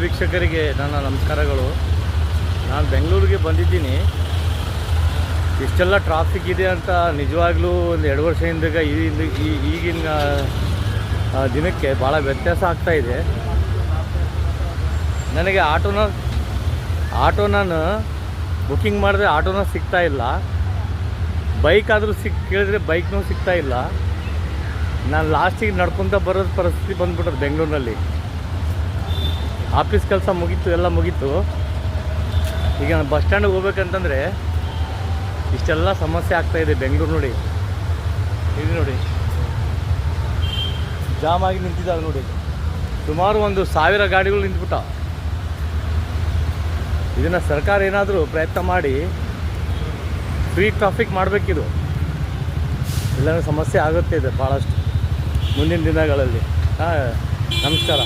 ವೀಕ್ಷಕರಿಗೆ ನನ್ನ ನಮಸ್ಕಾರಗಳು. ನಾನು ಬೆಂಗಳೂರಿಗೆ ಬಂದಿದ್ದೀನಿ. ಇಷ್ಟೆಲ್ಲ ಟ್ರಾಫಿಕ್ ಇದೆ ಅಂತ ನಿಜವಾಗ್ಲೂ ಒಂದು 2 ವರ್ಷದಿಂದ ಈಗಿನ ದಿನಕ್ಕೆ ಭಾಳ ವ್ಯತ್ಯಾಸ ಆಗ್ತಾಯಿದೆ. ನನಗೆ ಆಟೋ ನಾನು ಬುಕ್ಕಿಂಗ್ ಮಾಡಿದ್ರೆ ಆಟೋನ ಸಿಗ್ತಾಯಿಲ್ಲ. ಬೈಕ್ ಆದರೂ ಕೇಳಿದ್ರೆ ಬೈಕ್ನೂ ಸಿಗ್ತಾಯಿಲ್ಲ. ನಾನು ಲಾಸ್ಟಿಗೆ ನಡ್ಕೊತ ಬರೋದು ಪರಿಸ್ಥಿತಿ ಬಂದ್ಬಿಟ್ಟದು. ಬೆಂಗಳೂರಿನಲ್ಲಿ ಆಫೀಸ್ ಕೆಲಸ ಮುಗೀತು, ಎಲ್ಲ ಮುಗೀತು. ಈಗ ನಾನು ಬಸ್ ಸ್ಟ್ಯಾಂಡಿಗೆ ಹೋಗ್ಬೇಕಂತಂದರೆ ಇಷ್ಟೆಲ್ಲ ಸಮಸ್ಯೆ ಆಗ್ತಾಯಿದೆ ಬೆಂಗಳೂರು. ನೋಡಿ, ಇಲ್ಲಿ ನೋಡಿ, ಜಾಮ್ ಆಗಿ ನಿಂತಿದ್ದಾವೆ ನೋಡಿ. ಸುಮಾರು 1,000 ಗಾಡಿಗಳು ನಿಂತ್ಬಿಟ್ಟ. ಇದನ್ನು ಸರ್ಕಾರ ಏನಾದರೂ ಪ್ರಯತ್ನ ಮಾಡಿ ಫ್ರೀ ಟ್ರಾಫಿಕ್ ಮಾಡಬೇಕಿದು. ಇಲ್ಲಾಂದರೆ ಸಮಸ್ಯೆ ಆಗುತ್ತೆ ಇದೆ ಭಾಳಷ್ಟು ಮುಂದಿನ ದಿನಗಳಲ್ಲಿ. ನಮಸ್ಕಾರ.